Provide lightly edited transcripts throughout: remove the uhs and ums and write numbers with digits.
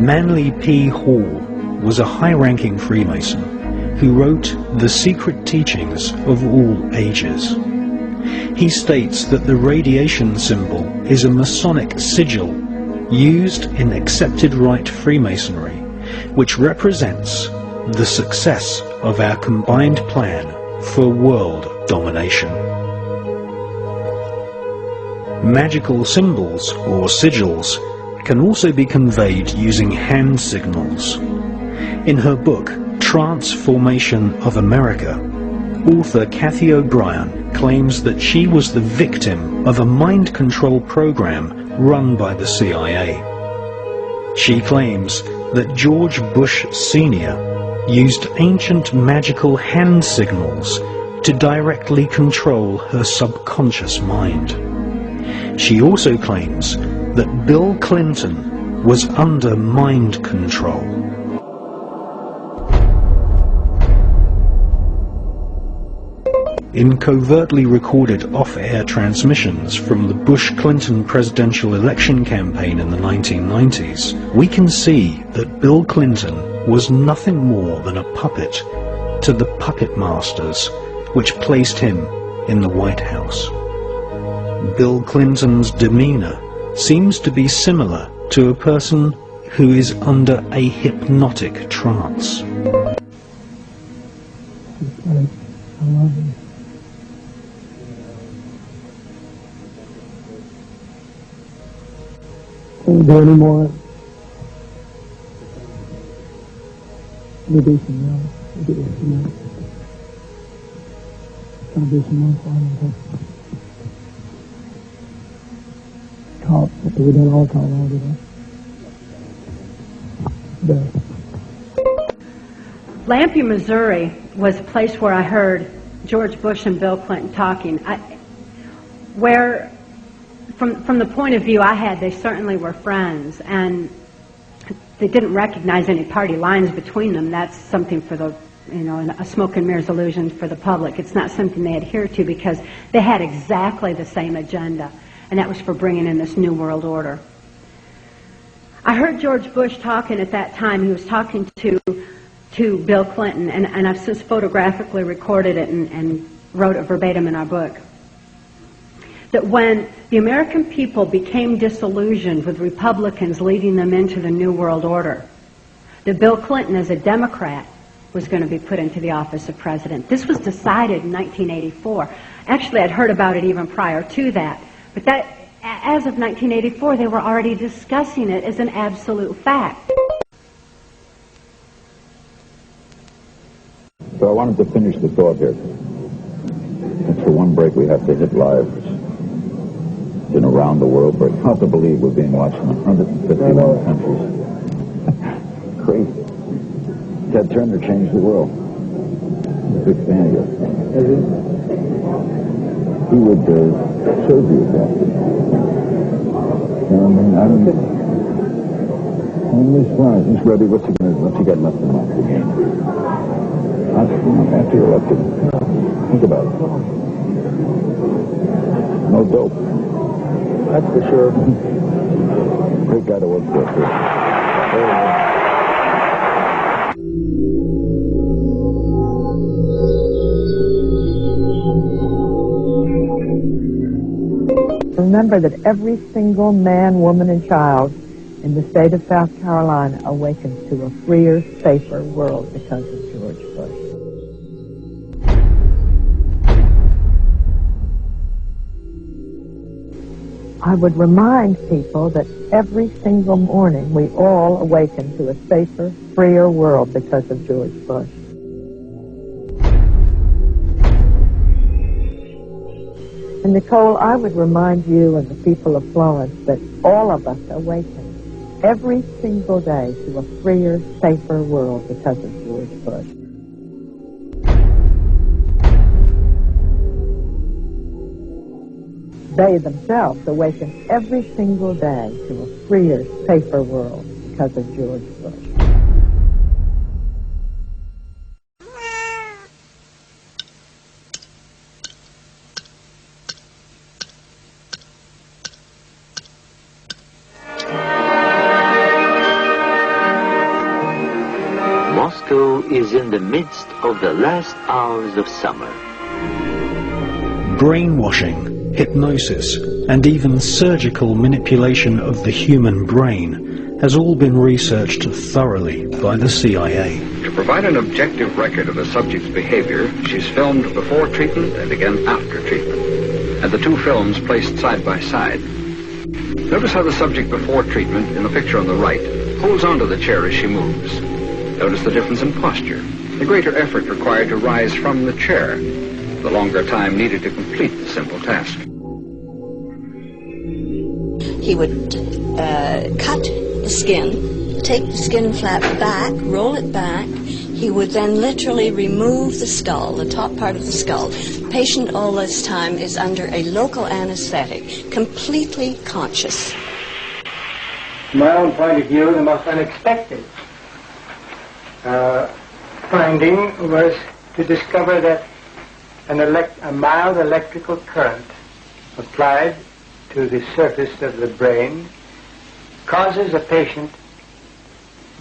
Manly P. Hall was a high-ranking Freemason who wrote The Secret Teachings of All Ages. He states that the radiation symbol is a Masonic sigil used in accepted rite Freemasonry, which represents the success of our combined plan for world domination. Magical symbols or sigils can also be conveyed using hand signals. In her book, Transformation of America, author Kathy O'Brien claims that she was the victim of a mind control program run by the CIA. She claims that George Bush Sr. used ancient magical hand signals to directly control her subconscious mind. She also claims that Bill Clinton was under mind control. In covertly recorded off-air transmissions from the Bush-Clinton presidential election campaign in the 1990s, we can see that Bill Clinton was nothing more than a puppet to the puppet masters which placed him in the White House. Bill Clinton's demeanor seems to be similar to a person who is under a hypnotic trance. I love you. Can't do any more. We do some more. We do some more. Trying to do some more for you. Talk. We don't all talk all today. Lampe, Missouri was a place where I heard George Bush and Bill Clinton talking. From the point of view I had, they certainly were friends, and they didn't recognize any party lines between them. That's something for the, a smoke and mirrors illusion for the public. It's not something they adhere to because they had exactly the same agenda, and that was for bringing in this new world order. I heard George Bush talking at that time. He was talking to Bill Clinton, and I've since photographically recorded it and wrote it verbatim in our book. That when the American people became disillusioned with Republicans leading them into the New World Order, that Bill Clinton, as a Democrat, was going to be put into the office of president. This was decided in 1984. Actually, I'd heard about it even prior to that. But that, as of 1984, they were already discussing it as an absolute fact. So I wanted to finish the thought here. And for one break, we have to hit live. Been around the world, but it's hard to believe we're being watched in 151 countries. Crazy. Ted Turner changed the world. I'm a big fan of yours. He would show you that. Miss Rebbe, what's he got left in life to gain? After you're elected, think about it. No dope. That's for sure. Great guy to work for. Remember that every single man, woman, and child in the state of South Carolina awakens to a freer, safer world because of George Bush. I would remind people that every single morning we all awaken to a safer, freer world because of George Bush. And Nicole, I would remind you and the people of Florence that all of us awaken every single day to a freer, safer world because of George Bush. They themselves awaken every single day to a freer, safer world because of George Bush. Moscow is in the midst of the last hours of summer. Brainwashing, hypnosis, and even surgical manipulation of the human brain has all been researched thoroughly by the CIA. To provide an objective record of the subject's behavior, she's filmed before treatment and again after treatment, and the two films placed side by side. Notice how the subject before treatment, in the picture on the right, holds onto the chair as she moves. Notice the difference in posture, the greater effort required to rise from the chair, the longer time needed to complete the simple task. He would cut the skin, take the skin flap back, roll it back. He would then literally remove the skull, the top part of the skull. The patient all this time is under a local anesthetic, completely conscious. From my own point of view, the most unexpected finding was to discover that a mild electrical current applied to the surface of the brain causes a patient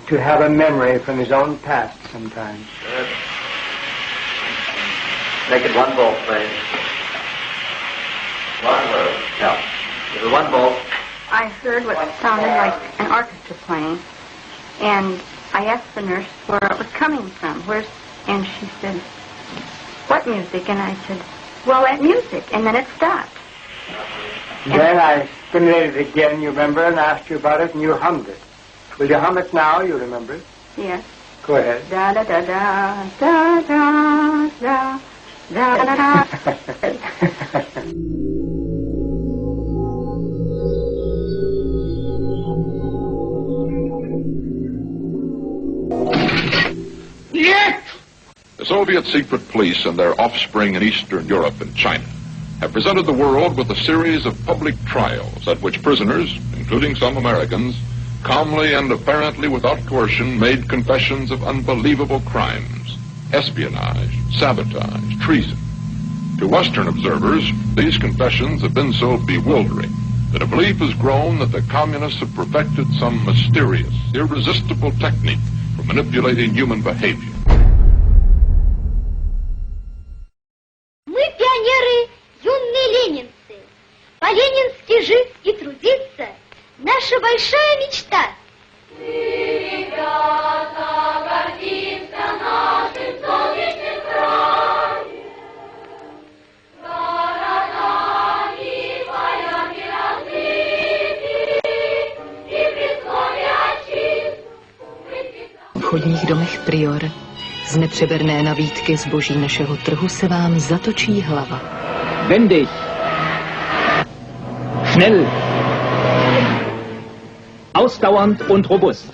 to have a memory from his own past sometimes. Good. Make it one volt, please. One volt. No. Give it one volt. I heard what sounded like an orchestra playing, and I asked the nurse where it was coming from. And she said, "What music?" And I said, "Well, that music." And then it stopped. Then I stimulated it again, you remember, and asked you about it, and you hummed it. Will you hum it now? You remember it? Yes. Go ahead. Da da da da da da da da da da. The Soviet secret police and their offspring in Eastern Europe and China have presented the world with a series of public trials at which prisoners, including some Americans, calmly and apparently without coercion made confessions of unbelievable crimes, espionage, sabotage, treason. To Western observers, these confessions have been so bewildering that a belief has grown that the communists have perfected some mysterious, irresistible technique for manipulating human behavior. Мы пионеры, юные ленинцы. По-ленински жить и трудиться — наша большая мечта. Ребята, гордимся нашим солнечным краем. Городами, полями разбиты, и при слове отчизну. V obchodních domech Prior z nepřeberné nabídky zboží našeho trhu se vám zatočí hlava. Wendig! Schnell! Ausdauernd und robust.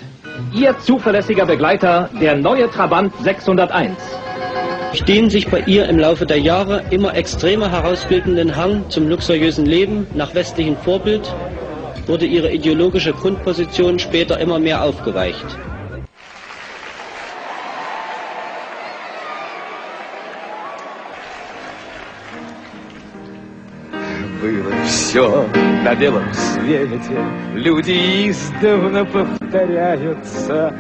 Ihr zuverlässiger Begleiter, der neue Trabant 601. Durch den sich bei ihr im Laufe der Jahre immer extremer herausbildenden Hang zum luxuriösen Leben nach westlichem Vorbild wurde ihre ideologische Grundposition später immer mehr aufgeweicht. Было все на белом свете, люди издавна повторяются.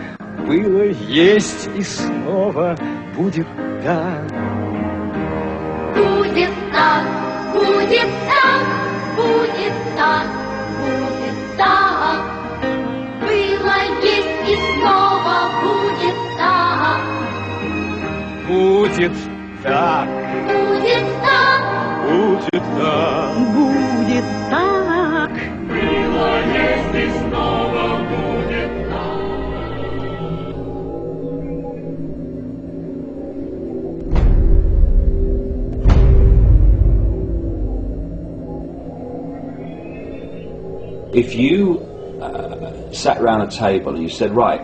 Было, есть и снова будет так. Будет так, будет так, будет так, будет так. Было, есть и снова будет так. Будет так. Будет так. Будет так. Будет так. Было, есть и снова будет так. If you sat around a table and you said, right,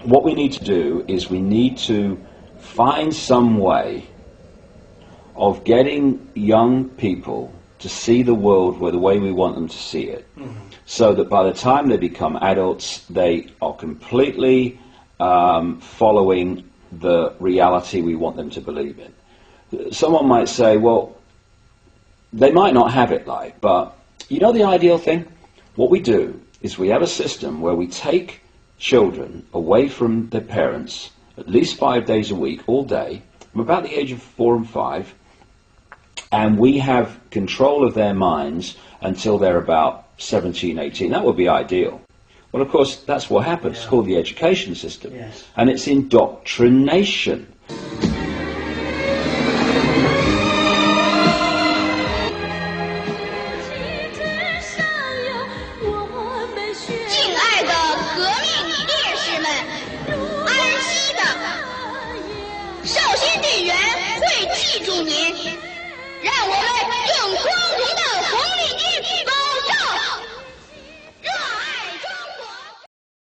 what we need to do is we need to find some way of getting young people to see the world the way we want them to see it, so that by the time they become adults, they are completely following the reality we want them to believe in. Someone might say, well, they might not have it like, but you know the ideal thing? What we do is we have a system where we take children away from their parents at least 5 days a week, all day, from about the age of 4 and 5, and we have control of their minds until they're about 17, 18. That would be ideal. Well, of course, that's what happens. It's called the education system. Yes. And it's indoctrination. 让我们用光荣的红领巾